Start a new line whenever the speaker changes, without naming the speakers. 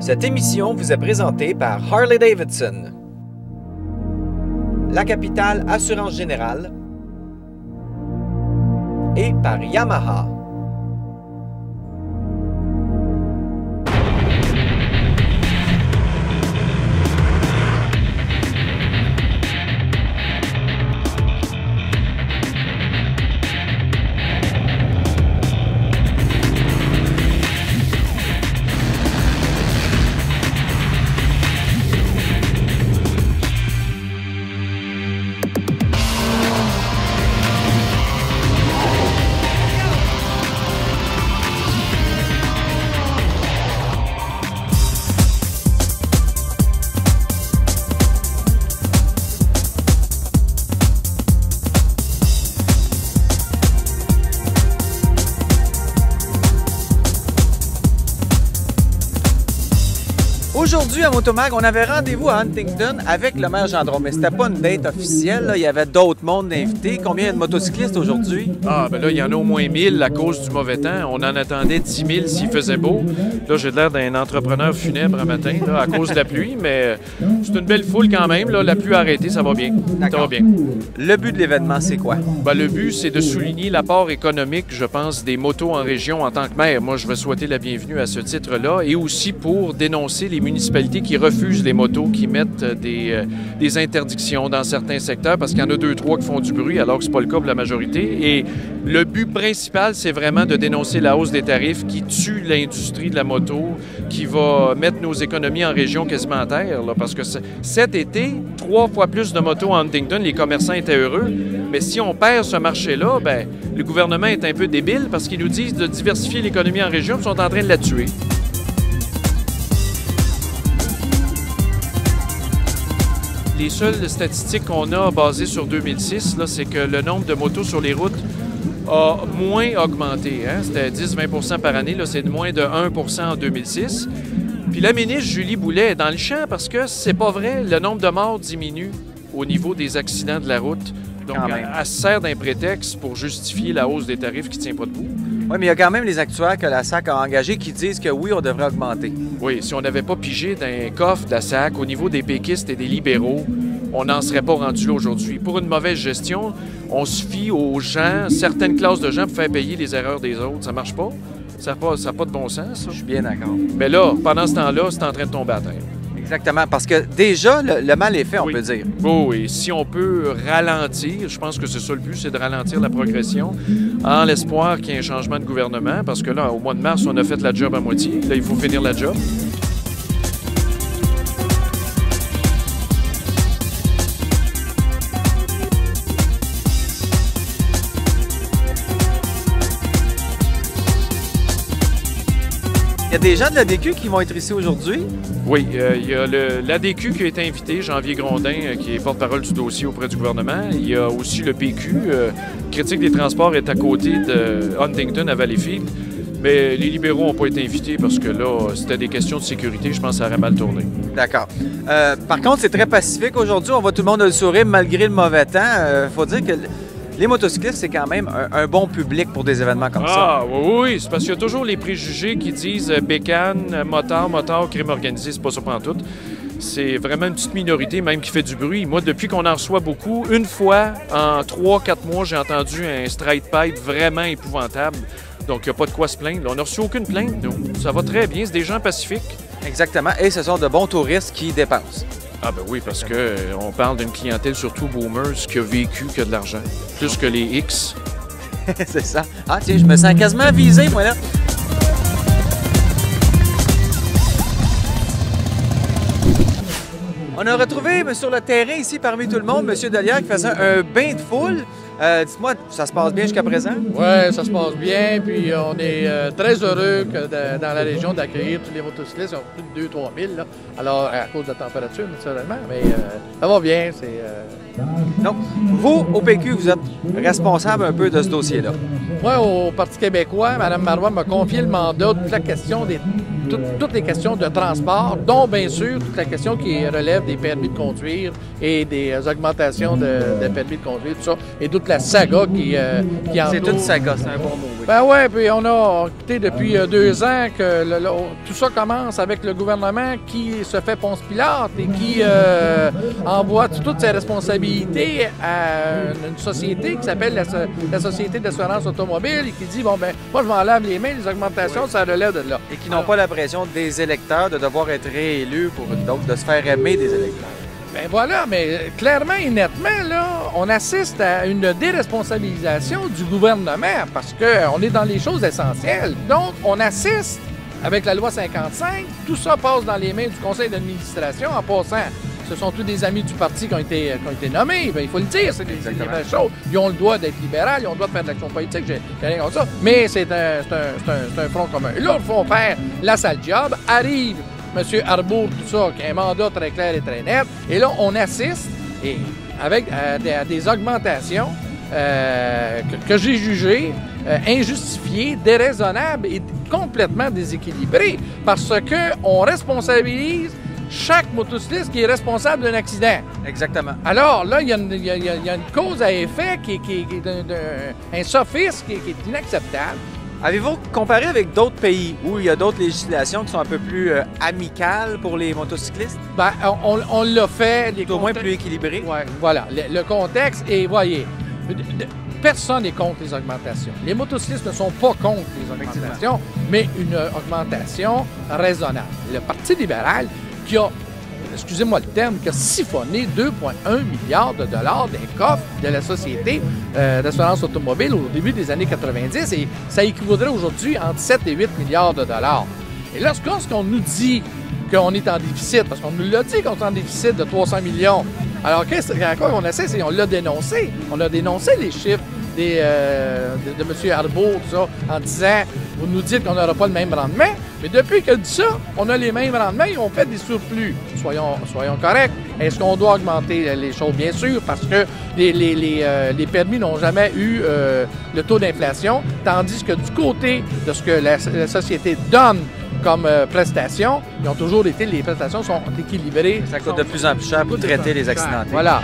Cette émission vous est présentée par Harley-Davidson, La Capitale Assurance Générale et par Yamaha. Aujourd'hui, à Motomag, on avait rendez-vous à Huntington avec le maire Gendron, mais c'était pas une date officielle. Là. Il y avait d'autres mondes d'invités. Combien il y a de motocyclistes aujourd'hui?
Ah, ben là, il y en a au moins 1000 à cause du mauvais temps. On en attendait 10 000 s'il faisait beau. Là, j'ai l'air d'un entrepreneur funèbre un matin là, à cause de la pluie, mais c'est une belle foule quand même. Là. La pluie a arrêté, ça va bien. Ça va bien.
Le but de l'événement, c'est quoi?
Ben, le but, c'est de souligner l'apport économique, je pense, des motos en région en tant que maire. Moi, je veux souhaiter la bienvenue à ce titre-là et aussi pour dénoncer les municipalités qui refusent les motos, qui mettent des interdictions dans certains secteurs parce qu'il y en a 2-3 qui font du bruit alors que ce n'est pas le cas pour la majorité. Et le but principal, c'est vraiment de dénoncer la hausse des tarifs qui tue l'industrie de la moto, qui va mettre nos économies en région quasiment à terre. Là, parce que cet été, 3 fois plus de motos à Huntington, les commerçants étaient heureux. Mais si on perd ce marché-là, ben, le gouvernement est un peu débile parce qu'ils nous disent de diversifier l'économie en région, puis ils sont en train de la tuer. Les seules statistiques qu'on a basées sur 2006, c'est que le nombre de motos sur les routes a moins augmenté. Hein? C'était 10-20 par année, là, c'est de moins de 1 en 2006. Puis la ministre Julie Boulet est dans le champ parce que c'est pas vrai, le nombre de morts diminue au niveau des accidents de la route. Donc, elle se sert d'un prétexte pour justifier la hausse des tarifs qui ne tient pas debout.
Oui, mais il y a quand même les actuaires que la SAC a engagés qui disent que oui, on devrait augmenter.
Oui, si on n'avait pas pigé d'un coffre de la SAC au niveau des péquistes et des libéraux, on n'en serait pas rendu là aujourd'hui. Pour une mauvaise gestion, on se fie aux gens, certaines classes de gens pour faire payer les erreurs des autres. Ça marche pas. Ça n'a pas de bon sens, ça.
Je suis bien d'accord.
Mais là, pendant ce temps-là, c'est en train de tomber à terre.
Exactement, parce que déjà, le mal est fait, on peut dire.
Oui, si on peut ralentir, je pense que c'est ça le but, c'est de ralentir la progression en l'espoir qu'il y ait un changement de gouvernement, parce que là, au mois de mars, on a fait la job à moitié. Là, il faut finir la job.
Il y a des gens de l'ADQ qui vont être ici aujourd'hui?
Oui, il y a l'ADQ qui a été invité, Janvier Grondin, qui est porte-parole du dossier auprès du gouvernement. Il y a aussi le PQ. Critique des transports est à côté de Huntington à Valleyfield. Mais les libéraux n'ont pas été invités parce que là, c'était des questions de sécurité. Je pense que ça aurait mal tourné.
D'accord. Par contre, c'est très pacifique aujourd'hui. On voit tout le monde le sourire malgré le mauvais temps. Faut dire que les motocyclistes, c'est quand même un bon public pour des événements comme ça.
Ah, oui, c'est parce qu'il y a toujours les préjugés qui disent bécane, motard, crime organisé, c'est pas ça pantoute. C'est vraiment une petite minorité même qui fait du bruit. Moi, depuis qu'on en reçoit beaucoup, une fois en 3-4 mois, j'ai entendu un straight pipe vraiment épouvantable. Donc, il n'y a pas de quoi se plaindre. On n'a reçu aucune plainte, nous. Ça va très bien, c'est des gens pacifiques.
Exactement, et ce sont de bons touristes qui dépensent.
Ah ben oui, parce qu'on parle d'une clientèle surtout boomers qui a vécu que de l'argent, plus que les X.
C'est ça. Ah tiens, je me sens quasiment visé, moi, là. On a retrouvé sur le terrain ici, parmi tout le monde, M. Delière qui faisait un bain de foule. Dites-moi, ça se passe bien jusqu'à présent?
Oui, ça se passe bien. Puis on est très heureux que dans la région d'accueillir tous les motocyclistes. Ils ont plus de 2-3 000. Là. Alors, à cause de la température, naturellement. Mais ça va bien.
Donc, vous, au PQ, vous êtes responsable un peu de ce dossier-là?
Moi, au Parti québécois, Mme Marois m'a confié le mandat de toute la question des toutes les questions de transport, dont bien sûr toute la question qui relève des permis de conduire et des augmentations de permis de conduire, tout ça, et toute la saga qui entoure.
C'est une saga, c'est un bon mot. Oui.
Ben ouais, puis on a écouté depuis 2 ans que tout ça commence avec le gouvernement qui se fait Ponce Pilate et qui envoie toutes ses responsabilités à une société qui s'appelle la Société d'assurance automobile et qui dit, bon ben, moi je m'en lave les mains, les augmentations, ça relève de là.
Et qui n'ont pas la pression des électeurs de devoir être réélus pour donc de se faire aimer des électeurs.
Ben voilà, mais clairement et nettement, là, on assiste à une déresponsabilisation du gouvernement parce qu'on est dans les choses essentielles. Donc, on assiste avec la loi 55, tout ça passe dans les mains du conseil d'administration en passant. Ce sont tous des amis du parti qui ont été nommés. Bien, il faut le dire, c'est des vraies choses. Ils ont le droit d'être libéral, ils ont le droit de faire de l'action politique, j'ai rien contre ça. Mais c'est un front commun. Et là, ils font faire la sale job. Arrive M. Arbour, tout ça, qui a un mandat très clair et très net. Et là, on assiste avec des augmentations que j'ai jugées injustifiées, déraisonnables et complètement déséquilibrées parce qu'on responsabilise chaque motocycliste qui est responsable d'un accident.
Exactement.
Alors là, il y a une cause à effet qui est un sophisme qui est inacceptable.
Avez-vous comparé avec d'autres pays où il y a d'autres législations qui sont un peu plus amicales pour les motocyclistes?
Ben, on l'a fait.
Au moins plus équilibré?
Oui, voilà. Le contexte, et voyez, personne n'est contre les augmentations. Les motocyclistes ne sont pas contre les augmentations, mais une augmentation raisonnable. Le Parti libéral qui a, excusez-moi le terme, qui a siphonné 2,1 milliards de dollars des coffres de la Société d'assurance automobile au début des années 90 et ça équivaudrait aujourd'hui entre 7 et 8 milliards de dollars. Et lorsqu'on nous dit qu'on est en déficit, parce qu'on nous l'a dit qu'on est en déficit de 300 millions, alors à quoi on essaie, on l'a dénoncé. On a dénoncé les chiffres de M. Arbour, tout ça, en disant, vous nous dites qu'on n'aura pas le même rendement, mais depuis qu'il a dit ça, on a les mêmes rendements et on fait des surplus. Soyons corrects. Est-ce qu'on doit augmenter les choses? Bien sûr, parce que les permis n'ont jamais eu le taux d'inflation, tandis que du côté de ce que la société donne comme prestations, ils ont toujours été, les prestations sont équilibrées.
Ça coûte de plus en plus cher pour traiter les accidentés.
Voilà.